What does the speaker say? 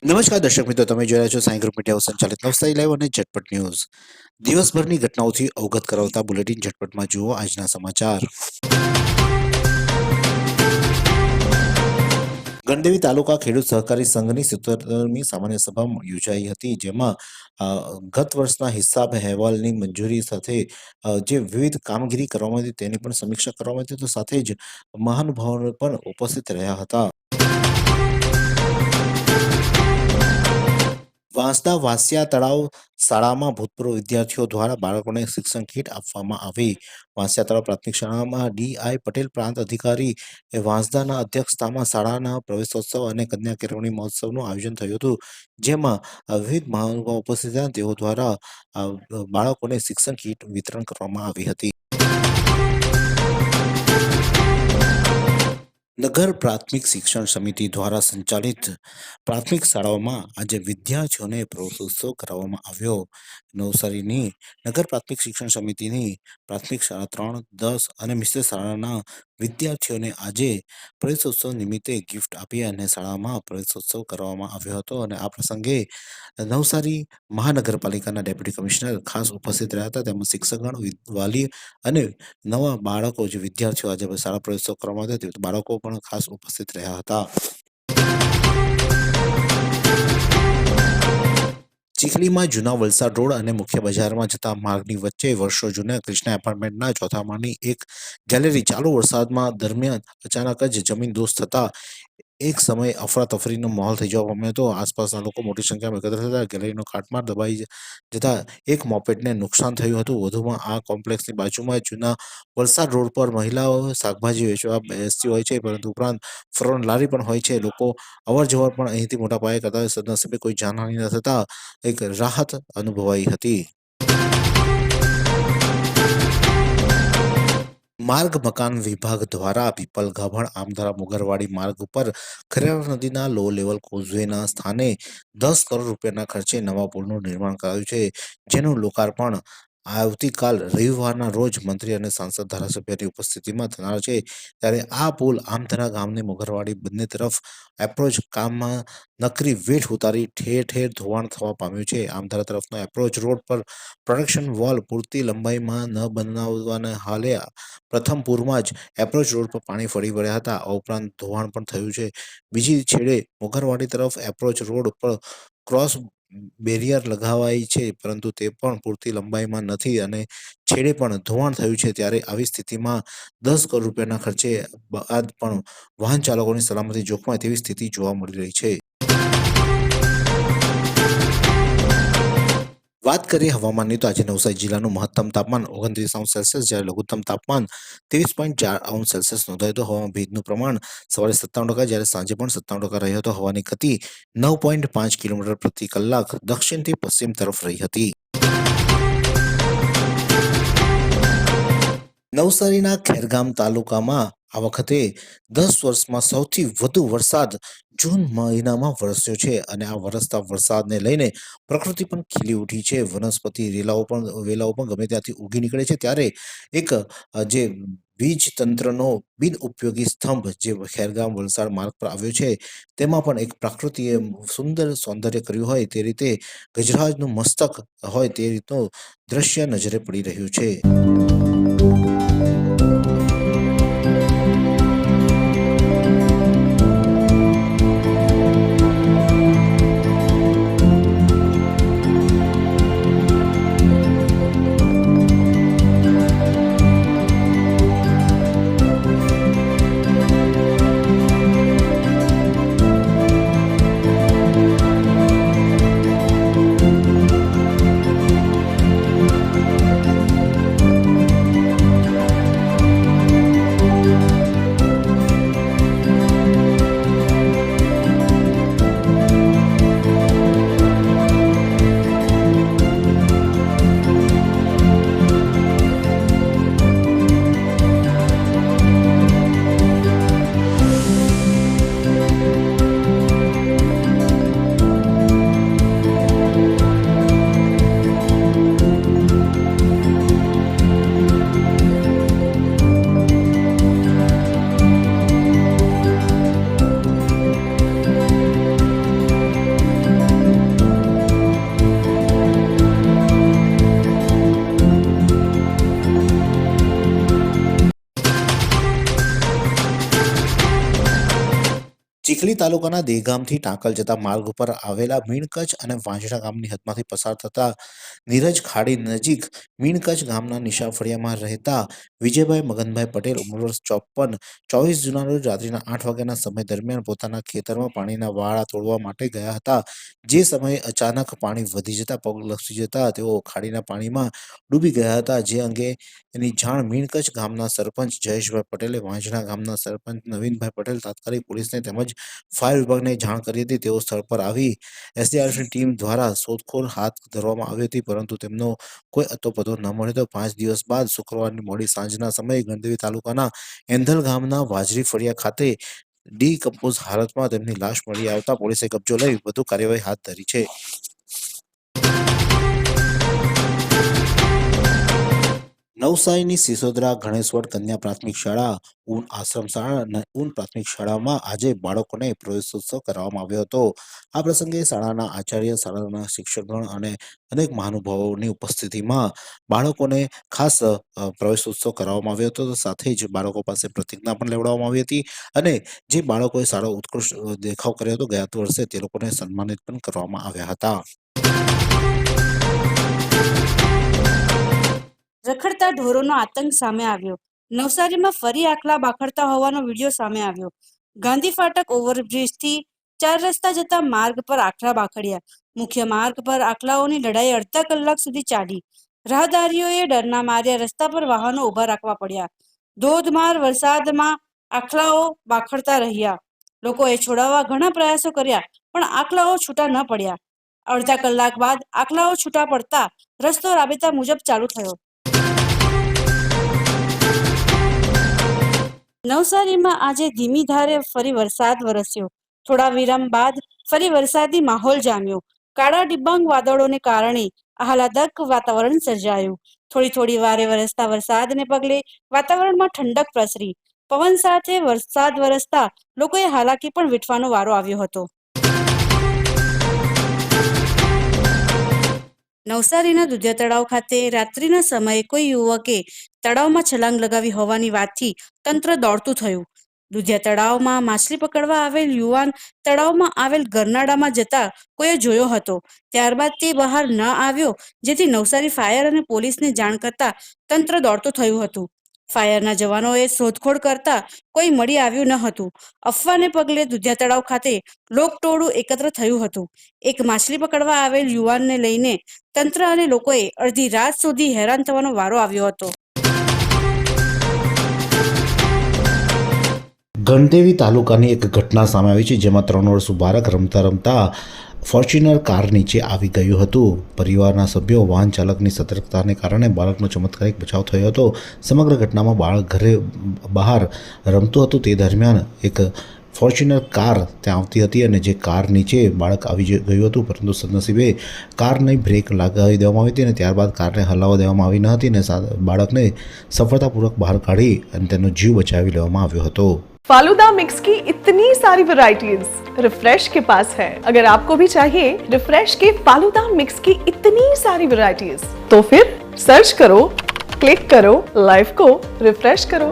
નમસ્કાર દર્શક મિત્રો, તમે જોઈ રહ્યા છો સાઈ ગ્રુપ મીડિયા સંચાલિત નવસારી લાઈવ અને ઝટપટ ન્યૂઝ. દિવસભરની ઘટનાઓથી અવગત કરાવતા બુલેટિન ઝટપટમાં જુઓ આજના સમાચાર. ગણદેવી તાલુકા ખેડૂત સહકારી સંઘની 77મી સામાન્ય સભા યોજાઈ હતી, જેમાં ગત વર્ષના હિસાબ અહેવાલની મંજૂરી સાથે જે વિવિધ કામગીરી કરવામાં આવી તેની પણ સમીક્ષા કરવામાં આવી, તો સાથે જ મહાનુભાવો પણ ઉપસ્થિત રહ્યા હતા. વાંસદા વાસિયા તળાવ શાળામાં ભૂતપૂર્વ વિદ્યાર્થીઓ દ્વારા બાળકોને શિક્ષણ કીટ આપવામાં આવી. વાંસિયા તળાવ પ્રાથમિક શાળામાં ડી.આઈ. પટેલ પ્રાંત અધિકારી વાંસદાના અધ્યક્ષતામાં શાળાના પ્રવેશોત્સવ અને કન્યા કેળવણી મહોત્સવનું આયોજન થયું હતું, જેમાં વિવિધ મહાનુભાવો ઉપસ્થિત હતા. તેઓ દ્વારા બાળકોને શિક્ષણ કીટ વિતરણ કરવામાં આવી હતી. નગર પ્રાથમિક શિક્ષણ સમિતિ દ્વારા સંચાલિત પ્રાથમિક શાળાઓમાં આજે વિદ્યાર્થીઓને પ્રવેશોત્સવ કરાવવામાં આવ્યો. નવસારીની નગર પ્રાથમિક શિક્ષણ સમિતિની પ્રાથમિક શાળા 3, 10 અને મિશ્ર શાળાના વિદ્યાર્થીઓને આજે પ્રવેશોત્સવ નિમિત્તે ગિફ્ટ આપી અને શાળામાં પ્રવેશોત્સવ કરવામાં આવ્યો હતો. અને આ પ્રસંગે નવસારી મહાનગરપાલિકાના ડેપ્યુટી કમિશનર ખાસ ઉપસ્થિત રહ્યા હતા. તેમજ શિક્ષકગણ, વાલી અને નવા બાળકો જે વિદ્યાર્થીઓ આજે શાળા પ્રવેશોત્સવ કરવામાં આવ્યા હતા, બાળકો પણ ખાસ ઉપસ્થિત રહ્યા હતા. ચીખલીમાં જૂના વલસાડ રોડ અને મુખ્ય બજારમાં જતા માર્ગની વચ્ચે વર્ષો જૂના કૃષ્ણા એપાર્ટમેન્ટના ચોથા માળની એક ગેલેરી ચાલુ વરસાદમાં દરમિયાન અચાનક જ જમીનદોસ્ત થતા એક સમયે અફરાતફરીનો માહોલ થઈ જવા પામ્યો હતો. આસપાસના લોકો મોટી સંખ્યામાં એકત્ર થતા ગેલેરીનો કાટમાળ દબાઈ જતા એક મોપેડને નુકસાન થયું હતું. વધુમાં આ કોમ્પ્લેક્સની બાજુમાં જૂના વલસાડ રોડ પર મહિલાઓ શાકભાજી વેચવા બેસતી હોય છે, પરંતુ ઉપરાંત ફ્રોન લારી પણ હોય છે. લોકો અવર જવર પણ અહીંથી મોટા પાયે કરતા હોય. સદનસીબે કોઈ જાનહાનિ ન થતા એક રાહત અનુભવાઈ હતી. માર્ગ મકાન વિભાગ દ્વારા પીપલ ગાભણ આમદરા મુગરવાડી માર્ગ ઉપર ખરેરા નદીના લો લેવલ કોઝવેના સ્થાને 10 કરોડ રૂપિયાના ખર્ચે નવા પુલનું નિર્માણ કરાયું છે, જેનું લોકાર્પણ આવતીકાલ રવિવારના રોજ મંત્રી અને સાંસદ ધારાસભ્યની ઉપસ્થિતિમાં થનાર છે. ત્યારે આ પુલ આમદરા ગામને મુગરવાડી બંને તરફ એપ્રોચ કામમાં નકરી વેઠ ઉતારી ઠેર ઠેર ધોવાણ થવા પામ્યું છે. આમદરા તરફનો એપ્રોચ રોડ પર પ્રોટેક્શન વોલ પૂરતી લંબાઈમાં ન બનાવવાના હાલે પ્રથમ પૂરમાં જ એપ્રોચ રોડ પર પાણી ફરી વળ્યા હતા. આ ઉપરાંત ધોવાણ પણ થયું છે. બીજી છેડે મુગરવાડી તરફ એપ્રોચ રોડ પર ક્રોસ બેરિયર લગાવાઈ છે, પરંતુ તે પણ પૂરતી લંબાઈમાં નથી અને છેડે પણ ધોવાણ થયું છે. ત્યારે આવી સ્થિતિમાં 10 કરોડ રૂપિયાના ખર્ચે બાદ પણ વાહન ચાલકોની સલામતી જોખમાય તેવી સ્થિતિ જોવા મળી રહી છે. વાત કરીએ હવામાનની, તો આજે નવસારી જિલ્લાનું મહત્તમ તાપમાન 29°C જ્યારે લઘુત્તમ તાપમાન 23.4°C નોંધાયું હતું. હવામાં ભેજનું પ્રમાણ સવારે 97% જ્યારે સાંજે પણ 97% રહ્યો હતો. હવાની ગતિ 9.5 કિલોમીટર પ્રતિ કલાક દક્ષિણથી પશ્ચિમ તરફ રહી હતી. નવસારીના ખેરગામ તાલુકામાં આ વખતે 10 વર્ષમાં સૌથી વધુ વરસાદ જૂન મહિનામાં વરસ્યો છે અને આ વરસતા વરસાદને લઈને પ્રકૃતિ પણ ખીલી ઉઠી છે. વનસ્પતિ વેલાઓ પણ ગમે ત્યાંથી ઉગી નીકળે છે. ત્યારે એક જે વીજ તંત્રનો બિન ઉપયોગી સ્તંભ જે ખેરગામ વલસાડ માર્ગ પર આવ્યો છે, તેમાં પણ એક પ્રકૃતિએ સુંદર સૌંદર્ય કર્યું હોય તે રીતે ગજરાજનું મસ્તક હોય તે રીતનું દ્રશ્ય નજરે પડી રહ્યું છે. ચીખલી તાલુકાના દેગામથી ટાંકલ જતા માર્ગ ઉપર આવેલા મીણકચ્છ અને વાંજણા ગામની હદમાંથી પસાર થતા નીરજ ખાડી નજીક મીણકચ્છ ગામના નિશા ફળિયામાં રહેતા વિજયભાઈ મગનભાઈ પટેલ ઉંમર વર્ષ 54 24 જૂના રોજ રાત્રિના 8 વાગ્યાના સમય દરમિયાન પોતાના ખેતરમાં પાણીના વાળા તોડવા માટે ગયા હતા. જે સમયે અચાનક પાણી વધી જતા પગ લપસી જતા તેઓ ખાડીના પાણીમાં ડૂબી ગયા હતા. જે અંગે એની જાણ મીણકચ્છ ગામના સરપંચ જયેશભાઈ પટેલે વાંજણા ગામના સરપંચ નવીનભાઈ પટેલ તાત્કાલિક પોલીસને તેમજ ફાયર વિભાગને જાણ કરી હતી. તેઓ સ્થળ પર આવી એસડીઆરએફની ટીમ દ્વારા શોધખોળ હાથ ધરવામાં આવી હતી, પરંતુ તેમનો કોઈ અતોપતો ન મળ્યો તો 5 દિવસ બાદ શુક્રવારની મોડી સાંજના સમયે ગણદેવી તાલુકાના એંધલ ગામના વાજરી ફળિયા ખાતે ડીકમ્પોઝ હાલતમાં તેમની લાશ મળી આવતા પોલીસે કબજો લઈ વધુ કાર્યવાહી હાથ ધરી છે. નવસારીની સિસોદરા ગણેશવડ કન્યા પ્રાથમિક શાળા, ઊન આશ્રમ શાળા અને ઊન પ્રાથમિક શાળામાં આજે બાળકોને પ્રવેશોત્સવ કરવામાં આવ્યો હતો. આ પ્રસંગે શાળાના આચાર્ય, શાળાના શિક્ષકગણ અને અનેક મહાનુભાવોની ઉપસ્થિતિમાં બાળકોને ખાસ પ્રવેશોત્સવ કરાવવામાં આવ્યો હતો. સાથે જ બાળકો પાસે પ્રતિજ્ઞા પણ લેવડાવવામાં આવી હતી અને જે બાળકોએ સારો ઉત્કૃષ્ટ દેખાવ કર્યો હતો ગયા વર્ષે તે લોકોને સન્માનિત પણ કરવામાં આવ્યા હતા. રખડતા ઢોરોનો આતંક સામે આવ્યો. નવસારીમાં ફરી આખલા બાખડતા હોવાનો વિડીયો સામે આવ્યો. ગાંધી ફાટક ઓવરબ્રિજથી 4 રસ્તા જતા માર્ગ પર આખલા બાખડ્યા. મુખ્ય માર્ગ પર આખલાઓની લડાઈ અડધા કલાક સુધી ચાલી. રાહદારીઓએ ડરના માર્યા રસ્તા પર વાહનો ઊભા રાખવા પડ્યા. ધોધમાર વરસાદમાં આખલાઓ બાખડતા રહ્યા. લોકોએ છોડાવવા ઘણા પ્રયાસો કર્યા, પણ આખલાઓ છૂટા ન પડ્યા. અડધા કલાક બાદ આખલાઓ છૂટા પડતા રસ્તો રાબેતા મુજબ ચાલુ થયો. નવસારીમાં આજે ધીમી ધારે ફરી વરસાદ વરસ્યો. થોડા વિરામ બાદ ફરી વરસાદી માહોલ જામ્યો. કાળા ડિબાંગ વાદળોને કારણે આહલાદક વાતાવરણ સર્જાયું. થોડી વારે વરસતા વરસાદને પગલે વાતાવરણમાં ઠંડક પ્રસરી. પવન સાથે વરસાદ વરસતા લોકોએ હાલાકી પણ વેઠવાનો વારો આવ્યો હતો. નવસારીના દુધિયા તળાવ ખાતે રાત્રિના સમયે કોઈ યુવકે તળાવમાં છલાંગ લગાવી હોવાની વાતથી તંત્ર દોડતું થયું. દુધિયા તળાવમાં માછલી પકડવા આવેલ યુવાન તળાવમાં આવેલ ગરનાળામાં જતા કોઈએ જોયો હતો. ત્યારબાદ તે બહાર ન આવ્યો, જેથી નવસારી ફાયર અને પોલીસને જાણ કરતા તંત્ર દોડતું થયું હતું. ફાયરના જવાનોએ શોધખોળ કરતા કોઈ મળી આવ્યું ન હતું. અફવાને પગલે દુધિયા તળાવ ખાતે લોકટોળું એકત્ર થયું હતું. એક માછલી પકડવા આવેલ યુવાનને લઈને તંત્ર અને લોકોએ અડધી રાત સુધી હેરાન થવાનો વારો આવ્યો હતો. ગણદેવી તાલુકાની એક ઘટના સામે આવી છે, જેમાં 3 વર્ષનું બાળક રમતા ફોર્ચ્યુનર કાર નીચે આવી ગયું હતું. પરિવારના સભ્યો વાહન ચાલકની સતર્કતાને કારણે બાળકનો ચમત્કારિક બચાવ થયો હતો. સમગ્ર ઘટનામાં બાળક ઘરે બહાર રમતું હતું તે દરમિયાન એક ફોર્ચ્યુનર કાર ત્યાં આવતી હતી અને જે કાર નીચે બાળક આવી ગયું હતું, પરંતુ સદનસીબે કારની બ્રેક લગાવી દેવામાં આવી હતી અને ત્યારબાદ કારને હલાવવા દેવામાં આવી ન હતી અને બાળકને સફળતાપૂર્વક બહાર કાઢી અને તેનો જીવ બચાવી લેવામાં આવ્યો હતો. फालूदा मिक्स की इतनी सारी वैरायटीज रिफ्रेश के पास है. अगर आपको भी चाहिए रिफ्रेश के फालूदा मिक्स की इतनी सारी वैरायटीज, तो फिर सर्च करो, क्लिक करो, लाइफ को रिफ्रेश करो.